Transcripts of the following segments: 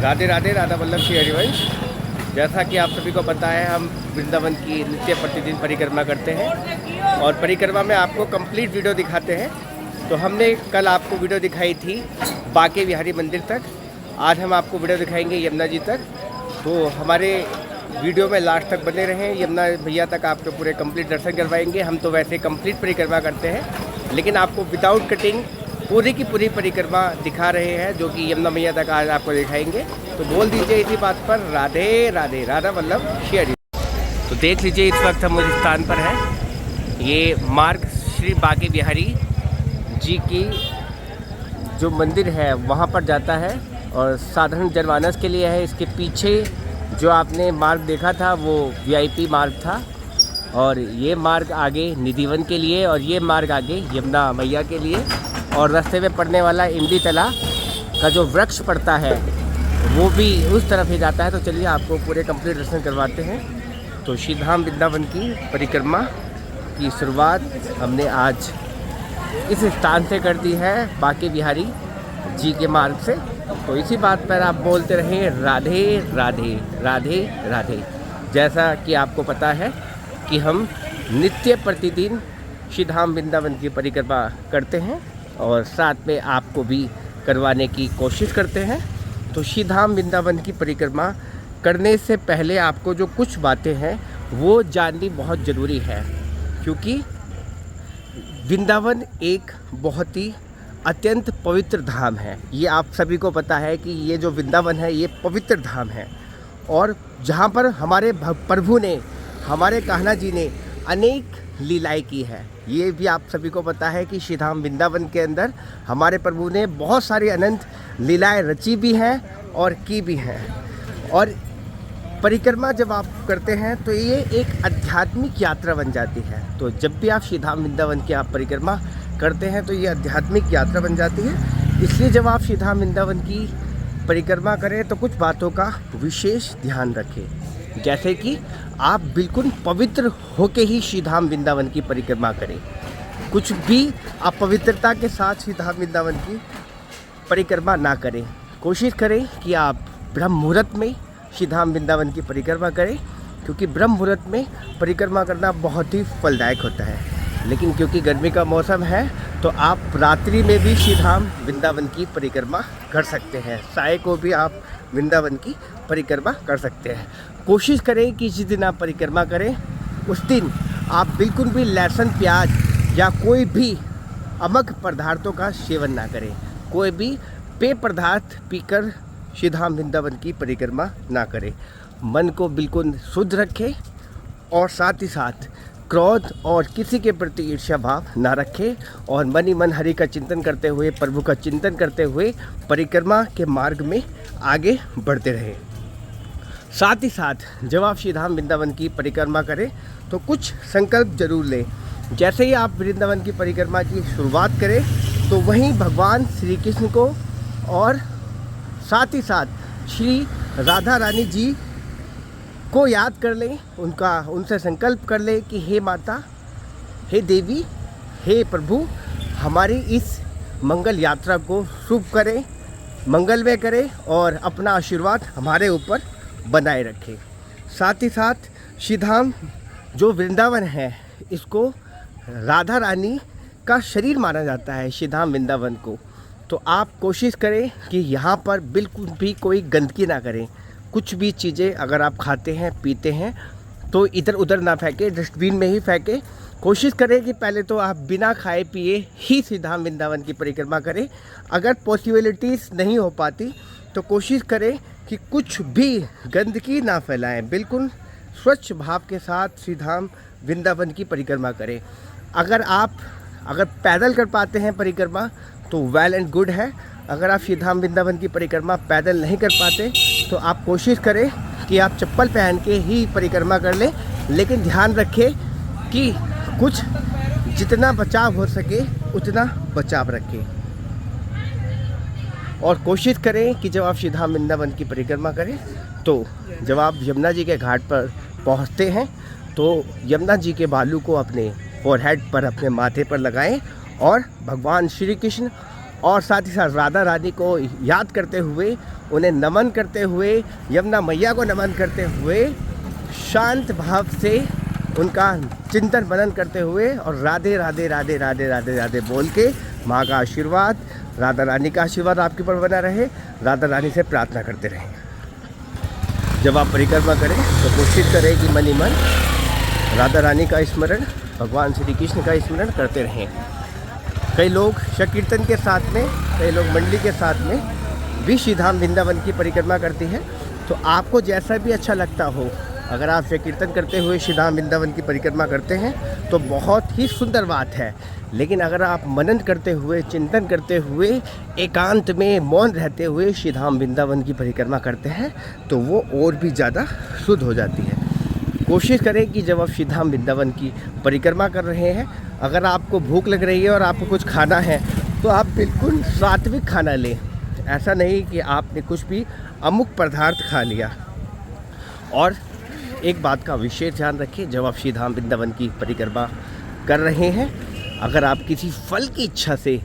राधे राधे, राधा वल्लभ श्री हरिवंश। जैसा कि आप सभी को पता है, हम वृंदावन की नित्य प्रतिदिन परिक्रमा करते हैं और परिक्रमा में आपको कंप्लीट वीडियो दिखाते हैं। तो हमने कल आपको वीडियो दिखाई थी बांके बिहारी मंदिर तक, आज हम आपको वीडियो दिखाएंगे यमुना जी तक। तो हमारे वीडियो में लास्ट तक बने रहें, यमुना भैया तक आपको पूरे कंप्लीट दर्शन करवाएंगे। हम तो वैसे कंप्लीट परिक्रमा करते हैं, लेकिन आपको विदाउट कटिंग पूरी की पूरी परिक्रमा दिखा रहे हैं, जो कि यमुना मैया तक आज आपको दिखाएंगे। तो बोल दीजिए इसी बात पर राधे राधे, राधा वल्लभ श्री हरिवंश। तो देख लीजिए, इस वक्त हम उस स्थान पर हैं। ये मार्ग श्री बांके बिहारी जी की जो मंदिर है वहाँ पर जाता है और साधारण जनमानस के लिए है। इसके पीछे जो आपने मार्ग देखा था वो VIP मार्ग था, और ये मार्ग आगे निधिवन के लिए और ये मार्ग आगे यमुना मैया के लिए। और रास्ते में पड़ने वाला इमली तला का जो वृक्ष पड़ता है वो भी उस तरफ ही जाता है। तो चलिए आपको पूरे कंप्लीट दर्शन करवाते हैं। तो श्री धाम वृंदावन की परिक्रमा की शुरुआत हमने आज इस स्थान से कर दी है, बांके बिहारी जी के मार्ग से। तो इसी बात पर आप बोलते रहें राधे राधे, राधे राधे। जैसा कि आपको पता है कि हम नित्य प्रतिदिन श्री धाम वृंदावन की परिक्रमा करते हैं और साथ में आपको भी करवाने की कोशिश करते हैं। तो श्री धाम वृंदावन की परिक्रमा करने से पहले आपको जो कुछ बातें हैं वो जाननी बहुत ज़रूरी है, क्योंकि वृंदावन एक बहुत ही अत्यंत पवित्र धाम है। ये आप सभी को पता है कि ये जो वृंदावन है ये पवित्र धाम है, और जहाँ पर हमारे प्रभु ने, हमारे कान्हा जी ने अनेक लीलाएं की है। ये भी आप सभी को पता है कि श्री धाम वृंदावन के अंदर हमारे प्रभु ने बहुत सारी अनंत लीलाएं रची भी हैं और की भी हैं। और परिक्रमा जब आप करते हैं तो ये एक आध्यात्मिक यात्रा बन जाती है। तो जब भी आप श्री धाम वृंदावन की आप परिक्रमा करते हैं तो ये आध्यात्मिक यात्रा बन जाती है। इसलिए जब आप श्री धाम वृंदावन की परिक्रमा करें तो कुछ बातों का विशेष ध्यान रखें, जैसे कि आप बिल्कुल पवित्र होके ही श्री धाम वृंदावन की परिक्रमा करें। कुछ भी अपवित्रता के साथ श्री धाम वृंदावन की परिक्रमा ना करें। कोशिश करें कि आप ब्रह्म मुहूर्त में श्री धाम वृंदावन की परिक्रमा करें, क्योंकि ब्रह्म मुहूर्त में परिक्रमा करना बहुत ही फलदायक होता है। लेकिन क्योंकि गर्मी का मौसम है तो आप रात्रि में भी श्री धाम वृंदावन की परिक्रमा कर सकते हैं। साय को भी आप वृंदावन की परिक्रमा कर सकते हैं। कोशिश करें कि जिस दिन आप परिक्रमा करें उस दिन आप बिल्कुल भी लहसुन, प्याज या कोई भी अमक पदार्थों का सेवन ना करें। कोई भी पेय पदार्थ पीकर श्री धाम वृंदावन की परिक्रमा ना करें। मन को बिल्कुल शुद्ध रखें और साथ ही साथ क्रोध और किसी के प्रति ईर्ष्या भाव ना रखें, और मन ही मन हरि का चिंतन करते हुए, प्रभु का चिंतन करते हुए परिक्रमा के मार्ग में आगे बढ़ते रहें। साथ ही साथ जब आप श्री धाम वृंदावन की परिक्रमा करें तो कुछ संकल्प जरूर लें। जैसे ही आप वृंदावन की परिक्रमा की शुरुआत करें तो वहीं भगवान श्री कृष्ण को और साथ ही साथ श्री राधा रानी जी को याद कर लें। उनसे संकल्प कर लें कि हे माता, हे देवी, हे प्रभु, हमारी इस मंगल यात्रा को शुभ करें, मंगलमय करें और अपना आशीर्वाद हमारे ऊपर बनाए रखें। साथ ही साथ श्री धाम जो वृंदावन है इसको राधा रानी का शरीर माना जाता है, श्री धाम वृंदावन को। तो आप कोशिश करें कि यहाँ पर बिल्कुल भी कोई गंदगी ना करें। कुछ भी चीज़ें अगर आप खाते हैं, पीते हैं तो इधर उधर ना फेंकें, डस्टबिन में ही फेंकें। कोशिश करें कि पहले तो आप बिना खाए पिए ही श्री धाम वृंदावन की परिक्रमा करें। अगर पॉसिबिलिटीज़ नहीं हो पाती तो कोशिश करें कि कुछ भी गंदगी ना फैलाएं, बिल्कुल स्वच्छ भाव के साथ श्री धाम वृंदावन की परिक्रमा करें। अगर पैदल कर पाते हैं परिक्रमा तो वेल एंड गुड है। अगर आप श्री धाम वृंदावन की परिक्रमा पैदल नहीं कर पाते तो आप कोशिश करें कि आप चप्पल पहन के ही परिक्रमा कर लें, लेकिन ध्यान रखें कि कुछ जितना बचाव हो सके उतना बचाव रखें। और कोशिश करें कि जब आप श्री धाम वृंदावन की परिक्रमा करें तो जब आप यमुना जी के घाट पर पहुंचते हैं तो यमुना जी के बालू को अपने फोरहेड पर, अपने माथे पर लगाएं और भगवान श्री कृष्ण और साथ ही साथ राधा रानी को याद करते हुए, उन्हें नमन करते हुए, यमुना मैया को नमन करते हुए, शांत भाव से उनका चिंतन मनन करते हुए और राधे राधे राधे राधे राधे राधे बोल के माँ का आशीर्वाद, राधा रानी का आशीर्वाद आपके ऊपर बना रहे, राधा रानी से प्रार्थना करते रहें। जब आप परिक्रमा करें तो कोशिश करें कि मन ही मन राधा रानी का स्मरण, भगवान श्री कृष्ण का स्मरण करते रहें। कई लोग संकीर्तन के साथ में, कई लोग मंडली के साथ में भी श्री धाम वृंदावन की परिक्रमा करती है। तो आपको जैसा भी अच्छा लगता हो, अगर आप संकीर्तन करते हुए श्री धाम वृंदावन की परिक्रमा करते हैं तो बहुत ही सुंदर बात है। लेकिन अगर आप मनन करते हुए, चिंतन करते हुए, एकांत में मौन रहते हुए श्री धाम वृंदावन की परिक्रमा करते हैं तो वो और भी ज़्यादा शुद्ध हो जाती है। कोशिश करें कि जब आप श्री धाम वृंदावन की परिक्रमा कर रहे हैं, अगर आपको भूख लग रही है और आपको कुछ खाना है तो आप बिल्कुल सात्विक खाना लें। ऐसा नहीं कि आपने कुछ भी अमुक पदार्थ खा लिया। और एक बात का विशेष ध्यान रखें, जब आप श्री धाम वृंदावन की परिक्रमा कर रहे हैं, अगर आप किसी फल की इच्छा से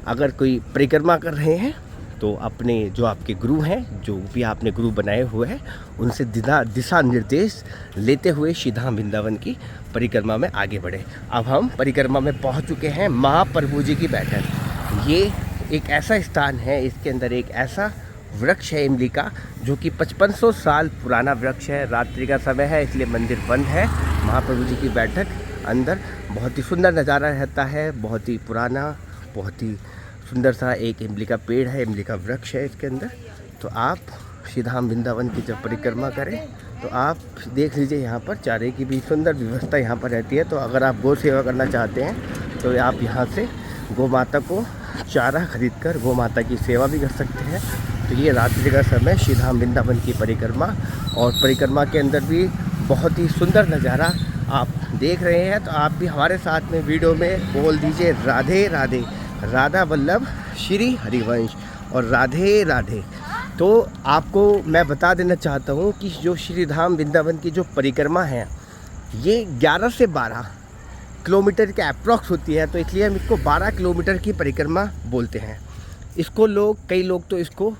अगर कोई परिक्रमा कर रहे हैं तो अपने जो आपके गुरु हैं, जो भी आपने गुरु बनाए हुए हैं, उनसे दिशा निर्देश लेते हुए श्री धाम वृंदावन की परिक्रमा में आगे बढ़े। अब हम परिक्रमा में पहुंच चुके हैं महाप्रभु जी की बैठक। ये एक ऐसा स्थान है, इसके अंदर एक ऐसा वृक्ष है इमली का, जो कि 5500 साल पुराना वृक्ष है। रात्रि का समय है इसलिए मंदिर बंद है। महाप्रभु जी की बैठक अंदर बहुत ही सुंदर नज़ारा रहता है, बहुत ही पुराना, बहुत ही सुंदर सा एक इमली का पेड़ है, इमली का वृक्ष है इसके अंदर। तो आप श्री धाम वृंदावन की जब परिक्रमा करें तो आप देख लीजिए, यहाँ पर चारे की भी सुंदर व्यवस्था यहाँ पर रहती है। तो अगर आप गौ सेवा करना चाहते हैं तो आप यहाँ से गौ माता को चारा खरीद कर गौ माता की सेवा भी कर सकते हैं। तो ये रात्रि का समय श्री धाम वृंदावन की परिक्रमा, और परिक्रमा के अंदर भी बहुत ही सुंदर नज़ारा आप देख रहे हैं। तो आप भी हमारे साथ में वीडियो में बोल दीजिए राधे राधे, राधा वल्लभ श्री हरिवंश और राधे राधे। तो आपको मैं बता देना चाहता हूँ कि जो श्री धाम वृंदावन की जो परिक्रमा है ये 11 से 12 किलोमीटर के अप्रॉक्स होती है। तो इसलिए हम इसको 12 किलोमीटर की परिक्रमा बोलते हैं। इसको कई लोग तो इसको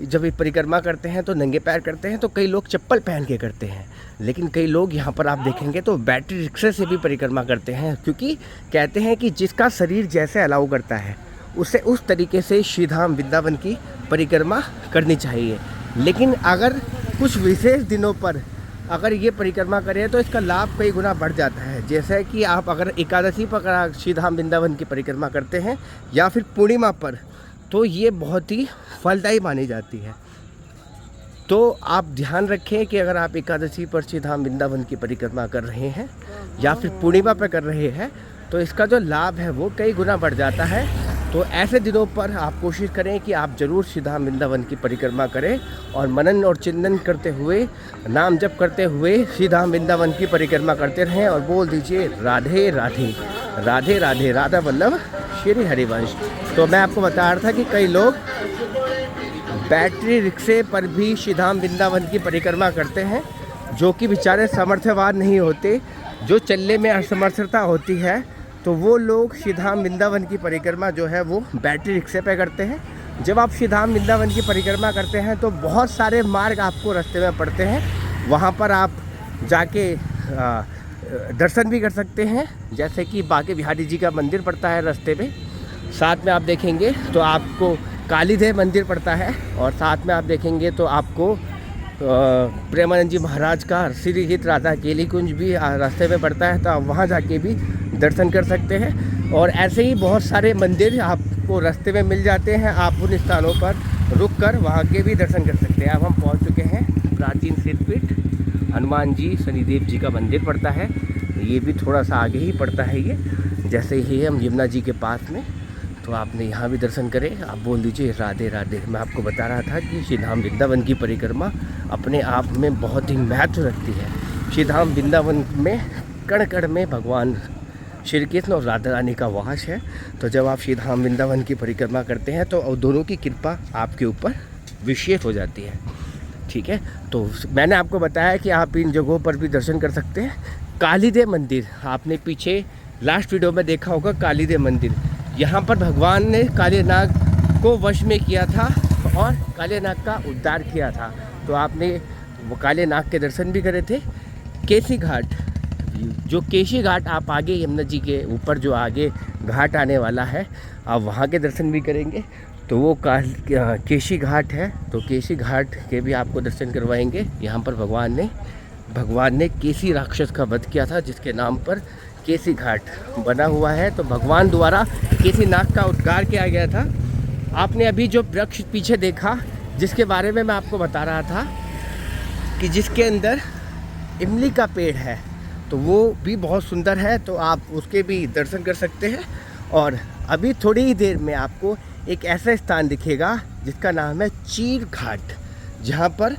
जब ये परिक्रमा करते हैं तो नंगे पैर करते हैं, तो कई लोग चप्पल पहन के करते हैं। लेकिन कई लोग यहाँ पर आप देखेंगे तो बैटरी रिक्शे से भी परिक्रमा करते हैं, क्योंकि कहते हैं कि जिसका शरीर जैसे अलाउ करता है उसे उस तरीके से श्री धाम वृंदावन की परिक्रमा करनी चाहिए। लेकिन अगर कुछ विशेष दिनों पर अगर ये परिक्रमा करें तो इसका लाभ कई गुना बढ़ जाता है। जैसे कि आप अगर एकादशी पर अगर श्री धाम वृंदावन की परिक्रमा करते हैं या फिर पूर्णिमा पर, तो ये बहुत ही फलदायी मानी जाती है। तो आप ध्यान रखें कि अगर आप एकादशी पर श्री धाम वृंदावन की परिक्रमा कर रहे हैं या फिर पूर्णिमा पर कर रहे हैं तो इसका जो लाभ है वो कई गुना बढ़ जाता है। तो ऐसे दिनों पर आप कोशिश करें कि आप ज़रूर श्री धाम वृंदावन की परिक्रमा करें और मनन और चिंतन करते हुए, नाम जप करते हुए श्री धाम वृंदावन की परिक्रमा करते रहें और बोल दीजिए राधे राधे, राधे राधे, राधा वल्लभ श्री हरिवंश। तो मैं आपको बता रहा था कि कई लोग बैटरी रिक्शे पर भी श्री धाम वृंदावन की परिक्रमा करते हैं, जो कि बेचारे सामर्थ्यवान नहीं होते, जो चलने में असमर्थता होती है, तो वो लोग श्री धाम वृंदावन की परिक्रमा जो है वो बैटरी रिक्शे पे करते हैं। जब आप श्री धाम वृंदावन की परिक्रमा करते हैं तो बहुत सारे मार्ग आपको रास्ते में पड़ते हैं, वहाँ पर आप जाके दर्शन भी कर सकते हैं। जैसे कि बांके बिहारी जी का मंदिर पड़ता है रास्ते में, साथ में आप देखेंगे तो आपको कालीदेव मंदिर पड़ता है, और साथ में आप देखेंगे तो आपको प्रेमानंद जी महाराज का श्री हित राधा केली कुंज भी रास्ते में पड़ता है। तो आप वहाँ जाके भी दर्शन कर सकते हैं। और ऐसे ही बहुत सारे मंदिर आपको रास्ते में मिल जाते हैं, आप उन स्थानों पर रुक कर वहाँ के भी दर्शन कर सकते हैं। अब हम पहुँच चुके हैं प्राचीन सिद्धपीठ, हनुमान जी शनिदेव जी का मंदिर पड़ता है। ये भी थोड़ा सा आगे ही पड़ता है। ये जैसे ही हम यमुना जी के पास में, तो आपने यहाँ भी दर्शन करें। आप बोल दीजिए राधे राधे। मैं आपको बता रहा था कि श्री धाम वृंदावन की परिक्रमा अपने आप में बहुत ही महत्व रखती है। श्री धाम वृंदावन में कण कण में भगवान श्री कृष्ण और राधा रानी का वास है। तो जब आप श्री धाम वृंदावन की परिक्रमा करते हैं तो दोनों की कृपा आपके ऊपर विशेष हो जाती है। ठीक है, तो मैंने आपको बताया कि आप इन जगहों पर भी दर्शन कर सकते हैं। कालीदेव मंदिर, आपने पीछे लास्ट वीडियो में देखा होगा कालीदेव मंदिर। यहाँ पर भगवान ने कालीनाग को वश में किया था और काले नाग का उद्धार किया था। तो आपने वो काले नाग के दर्शन भी करे थे। केसी घाट, जो केशी घाट आप आगे यमुना जी के ऊपर जो आगे घाट आने वाला है, आप वहाँ के दर्शन भी करेंगे। तो वो केशी घाट है, तो केशी घाट के भी आपको दर्शन करवाएंगे। यहाँ पर भगवान ने केसी राक्षस का वध किया था, जिसके नाम पर केसी घाट बना हुआ है। तो भगवान द्वारा केसी नाग का उद्धार किया गया था। आपने अभी जो वृक्ष पीछे देखा, जिसके बारे में मैं आपको बता रहा था कि जिसके अंदर इमली का पेड़ है, तो वो भी बहुत सुंदर है, तो आप उसके भी दर्शन कर सकते हैं। और अभी थोड़ी ही देर में आपको एक ऐसा स्थान दिखेगा जिसका नाम है चीर घाट, जहाँ पर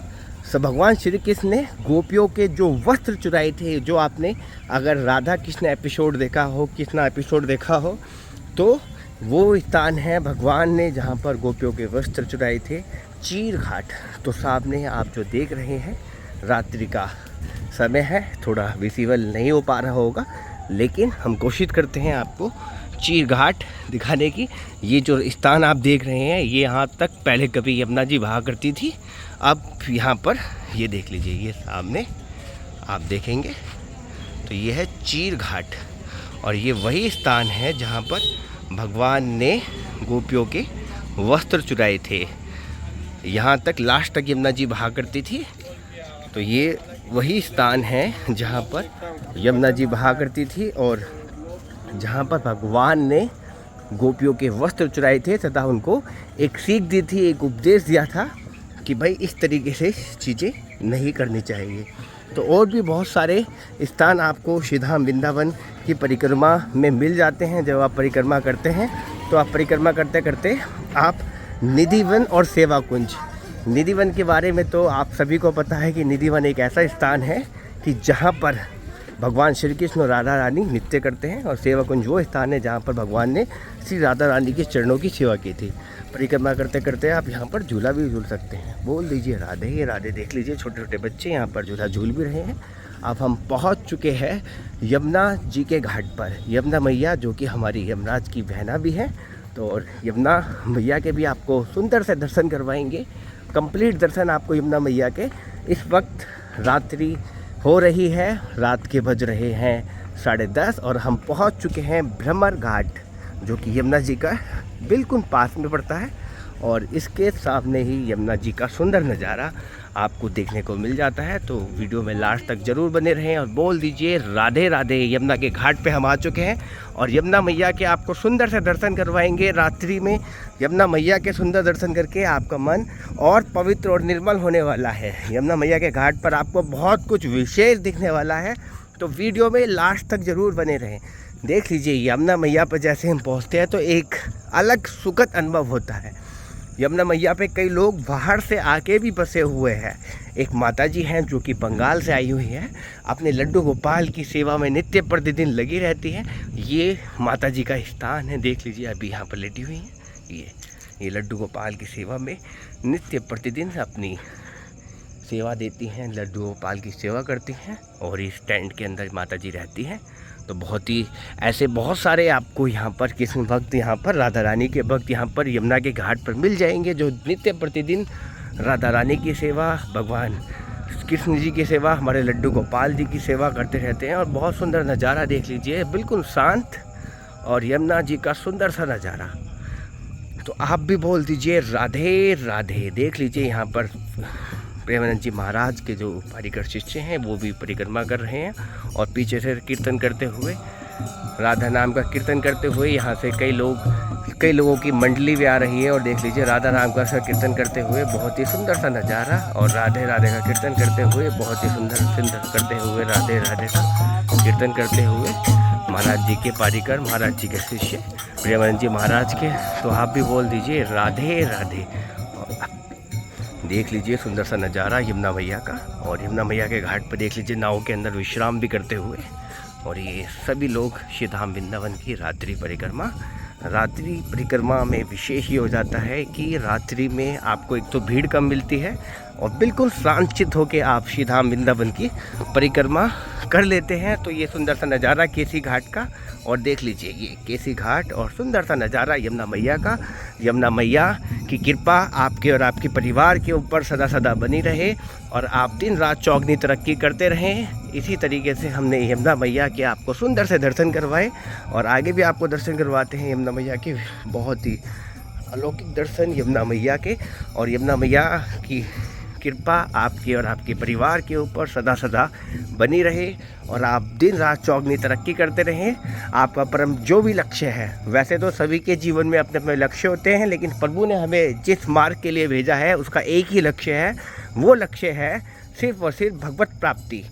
भगवान श्री कृष्ण ने गोपियों के जो वस्त्र चुराए थे, जो आपने अगर राधा कृष्ण एपिसोड देखा हो, कृष्णा एपिसोड देखा हो, तो वो स्थान है भगवान ने जहाँ पर गोपियों के वस्त्र चुराए थे, चीर घाट। तो सामने आप जो देख रहे हैं, रात्रि का समय है, थोड़ा विजिबल नहीं हो पा रहा होगा, लेकिन हम कोशिश करते हैं आपको चीर घाट दिखाने की। ये जो स्थान आप देख रहे हैं, ये यहाँ तक पहले कभी यमुना जी बहा करती थी। अब यहाँ पर ये देख लीजिए, ये सामने आप देखेंगे तो ये है चीर घाट, और ये वही स्थान है जहाँ पर भगवान ने गोपियों के वस्त्र चुराए थे। यहाँ तक लास्ट तक यमुना जी बहा करती थी। तो ये वही स्थान है जहाँ पर यमुना जी बहा करती थी और जहाँ पर भगवान ने गोपियों के वस्त्र चुराए थे, तथा उनको एक सीख दी थी, एक उपदेश दिया था कि भाई इस तरीके से चीज़ें नहीं करनी चाहिए। तो और भी बहुत सारे स्थान आपको श्रीधाम वृंदावन की परिक्रमा में मिल जाते हैं। जब आप परिक्रमा करते हैं, तो आप परिक्रमा करते करते आप निधिवन और सेवा कुंज, निधिवन के बारे में तो आप सभी को पता है कि निधिवन एक ऐसा स्थान है कि जहाँ पर भगवान श्री कृष्ण और राधा रानी नृत्य करते हैं, और सेवा कुंज वो स्थान है जहाँ पर भगवान ने श्री राधा रानी के चरणों की सेवा की थी। परिक्रमा करते करते आप यहाँ पर झूला भी झूल सकते हैं। बोल दीजिए राधे राधे। देख लीजिए छोटे छोटे बच्चे यहाँ पर झूला झूल भी रहे हैं। अब हम पहुँच चुके हैं यमुना जी के घाट पर। यमुना मैया जो कि हमारी यमराज की बहना भी है, तो और यमुना मैया के भी आपको सुंदर से दर्शन करवाएंगे। कंप्लीट दर्शन आपको यमुना मैया के। इस वक्त रात्रि हो रही है, रात के बज रहे हैं 10:30 और हम पहुंच चुके हैं भ्रमर घाट, जो कि यमुना जी का बिल्कुल पास में पड़ता है, और इसके सामने ही यमुना जी का सुंदर नज़ारा आपको देखने को मिल जाता है। तो वीडियो में लास्ट तक ज़रूर बने रहें और बोल दीजिए राधे राधे। यमुना के घाट पे हम आ चुके हैं और यमुना मैया के आपको सुंदर से दर्शन करवाएंगे। रात्रि में यमुना मैया के सुंदर दर्शन करके आपका मन और पवित्र और निर्मल होने वाला है। यमुना मैया के घाट पर आपको बहुत कुछ विशेष दिखने वाला है, तो वीडियो में लास्ट तक ज़रूर बने रहें। देख लीजिए यमुना मैया पर जैसे हम पहुँचते हैं तो एक अलग सुखद अनुभव होता है। यमुना मैया पे कई लोग बाहर से आके भी बसे हुए हैं। एक माताजी हैं जो कि बंगाल से आई हुई हैं, अपने लड्डू गोपाल की सेवा में नित्य प्रतिदिन लगी रहती हैं। ये माताजी का स्थान है, देख लीजिए अभी यहाँ पर लेटी हुई हैं। ये लड्डू गोपाल की सेवा में नित्य प्रतिदिन अपनी सेवा देती हैं, लड्डू गोपाल की सेवा करती हैं, और इस टेंट के अंदर माताजी रहती हैं। तो बहुत ही ऐसे बहुत सारे आपको यहाँ पर कृष्ण भक्त, यहाँ पर राधा रानी के भक्त यहाँ पर यमुना के घाट पर मिल जाएंगे, जो नित्य प्रतिदिन राधा रानी की सेवा, भगवान कृष्ण जी की सेवा, हमारे लड्डू गोपाल जी की सेवा करते रहते हैं। और बहुत सुंदर नज़ारा देख लीजिए, बिल्कुल शांत और यमुना जी का सुंदर सा नज़ारा। तो आप भी बोल दीजिए राधे राधे। देख लीजिए यहाँ पर प्रेमानंद जी महाराज के जो पारिकर शिष्य हैं वो भी परिक्रमा कर रहे हैं, और पीछे से कीर्तन करते हुए, राधा नाम का कीर्तन करते हुए यहाँ से कई लोगों की मंडली भी आ रही है। और देख लीजिए राधा नाम का कीर्तन करते हुए बहुत ही सुंदर सा नज़ारा, और राधे राधे का कीर्तन करते हुए बहुत ही सुंदर करते हुए राधे राधे का कीर्तन करते हुए महाराज जी के पारिकर, महाराज जी के शिष्य प्रेमानंद जी महाराज के। तो आप भी बोल दीजिए राधे राधे। देख लीजिए सुंदर सा नज़ारा यमुना मैया का, और यमुना मैया के घाट पर देख लीजिए नाव के अंदर विश्राम भी करते हुए। और ये सभी लोग श्रीधाम वृंदावन की रात्रि परिक्रमा में विशेष ये हो जाता है कि रात्रि में आपको एक तो भीड़ कम मिलती है, और बिल्कुल शांतचित्त होकर आप श्री धाम वृंदावन की परिक्रमा कर लेते हैं। तो ये सुंदर सा नज़ारा केसी घाट का, और देख लीजिए ये केसी घाट और सुंदर सा नज़ारा यमुना मैया का। यमुना मैया की कृपा आपके और आपके परिवार के ऊपर सदा सदा बनी रहे और आप दिन रात चौगनी तरक्की करते रहें। इसी तरीके से हमने यमुना मैया के आपको सुंदर से दर्शन करवाए और आगे भी आपको दर्शन करवाते हैं यमुना मैया के बहुत ही अलौकिक दर्शन यमुना मैया के। और यमुना मैया की कृपा आपके और आपके परिवार के ऊपर सदा सदा बनी रहे और आप दिन रात चौगनी तरक्की करते रहें। आपका परम जो भी लक्ष्य है, वैसे तो सभी के जीवन में अपने अपने लक्ष्य होते हैं, लेकिन प्रभु ने हमें जिस मार्ग के लिए भेजा है उसका एक ही लक्ष्य है। वो लक्ष्य है सिर्फ और सिर्फ भगवत प्राप्ति।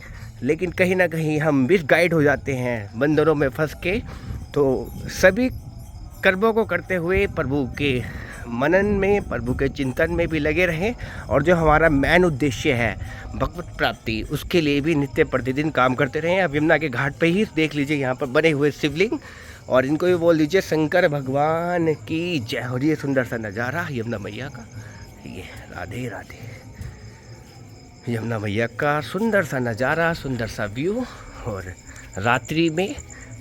लेकिन कहीं ना कहीं हम मिसगाइड हो जाते हैं बंदरों में फंस के। तो सभी कर्मों को करते हुए प्रभु के मनन में, प्रभु के चिंतन में भी लगे रहें और जो हमारा मेन उद्देश्य है भगवत प्राप्ति, उसके लिए भी नित्य प्रतिदिन काम करते रहें। अब यमुना के घाट पे ही देख लीजिए यहाँ पर बने हुए शिवलिंग, और इनको भी बोल दीजिए शंकर भगवान की जय। और ये सुंदर सा नज़ारा यमुना मैया का, ये राधे राधे यमुना मैया का सुंदर सा नज़ारा, सुंदर सा व्यू। और रात्रि में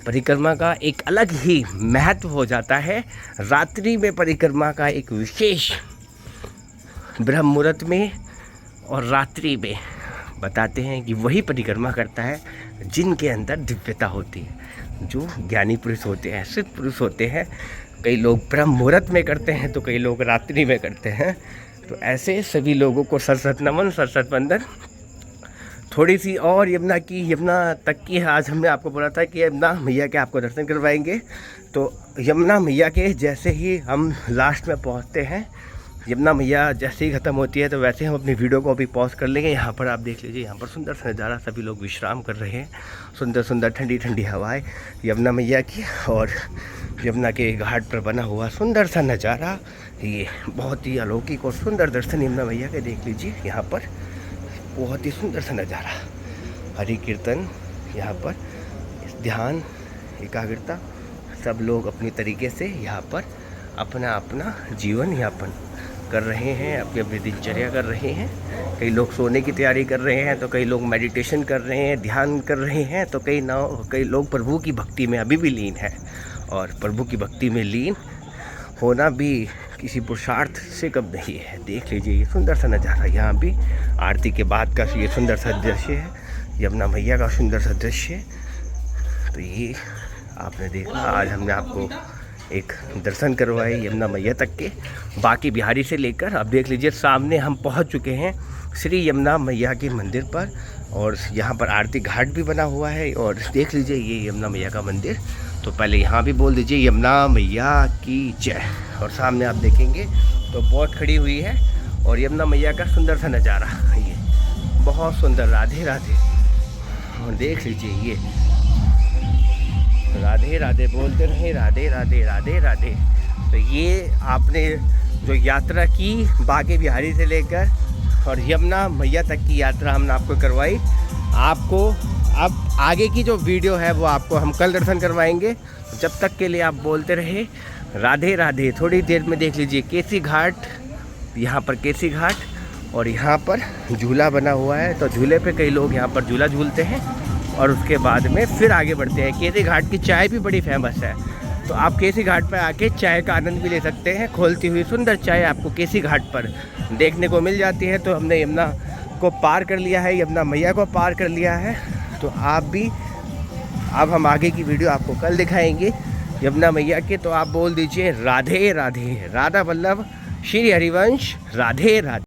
परिक्रमा का एक अलग ही महत्व हो जाता है। रात्रि में परिक्रमा का एक विशेष ब्रह्म मुहूर्त में और रात्रि में बताते हैं कि वही परिक्रमा करता है जिनके अंदर दिव्यता होती है, जो ज्ञानी पुरुष होते हैं, सिद्ध पुरुष होते हैं। कई लोग ब्रह्म मुहूर्त में करते हैं तो कई लोग रात्रि में करते हैं। तो ऐसे सभी लोगों को सत नमन, सत वंदन। थोड़ी सी और यमुना तक की आज हमने आपको बोला था कि यमुना मैया के आपको दर्शन करवाएंगे। तो यमुना मैया के जैसे ही हम लास्ट में पहुंचते हैं, यमुना मैया जैसे ही ख़त्म होती है तो वैसे हम अपनी वीडियो को अभी पॉज कर लेंगे। यहाँ पर आप देख लीजिए, यहाँ पर सुंदर सा नज़ारा, सभी लोग विश्राम कर रहे हैं। सुंदर सुंदर ठंडी ठंडी हवाएं यमुना मैया की और यमुना के घाट पर बना हुआ सुंदर सा नज़ारा, ये बहुत ही अलौकिक और सुंदर दर्शन यमुना मैया के देख लीजिए। यहाँ पर बहुत ही सुंदर सा नज़ारा, हरि कीर्तन, यहाँ पर ध्यान, एकाग्रता, सब लोग अपनी तरीके से यहाँ पर अपना अपना जीवन यापन कर रहे हैं, अपनी अपनी दिनचर्या कर रहे हैं। कई लोग सोने की तैयारी कर रहे हैं, तो कई लोग मेडिटेशन कर रहे हैं, ध्यान कर रहे हैं, तो कई लोग प्रभु की भक्ति में अभी भी लीन है। और प्रभु की भक्ति में लीन होना भी किसी पुरुषार्थ से कम नहीं है। देख लीजिए ये सुंदर सा नज़ारा, यहाँ भी आरती के बाद का ये सुंदर सा दृश्य है, यमुना मैया का सुंदर सा दृश्य। तो ये आपने देखा, आज हमने आपको एक दर्शन करवाए यमुना मैया तक के, बाकी बिहारी से लेकर। अब देख लीजिए सामने हम पहुंच चुके हैं श्री यमुना मैया के मंदिर पर, और यहाँ पर आरती घाट भी बना हुआ है। और देख लीजिए ये यमुना मैया का मंदिर। तो पहले यहाँ भी बोल दीजिए यमुना मैया की जय। और सामने आप देखेंगे तो बोट खड़ी हुई है और यमुना मैया का सुंदर सा नज़ारा, ये बहुत सुंदर, राधे राधे। और देख लीजिए ये राधे राधे बोलते रहे, राधे राधे राधे राधे। तो ये आपने जो यात्रा की बाके बिहारी से लेकर और यमुना मैया तक की यात्रा हमने आपको करवाई। आपको अब आगे की जो वीडियो है वो आपको हम कल दर्शन करवाएंगे। जब तक के लिए आप बोलते रहे राधे राधे। थोड़ी देर में देख लीजिए केसी घाट, यहाँ पर केसी घाट, और यहाँ पर झूला बना हुआ है। तो झूले पे कई लोग यहाँ पर झूला झूलते हैं और उसके बाद में फिर आगे बढ़ते हैं। केसी घाट की चाय भी बड़ी फेमस है, तो आप केसी घाट पर आके चाय का आनंद भी ले सकते हैं। खोलती हुई सुंदर चाय आपको केसी घाट पर देखने को मिल जाती है। तो हमने यमुना को पार कर लिया है, यमुना मैया को पार कर लिया है। तो आप भी, अब हम आगे की वीडियो आपको कल दिखाएंगे यमुना मैया के। तो आप बोल दीजिए राधे राधे, राधा वल्लभ श्री हरिवंश, राधे राधे।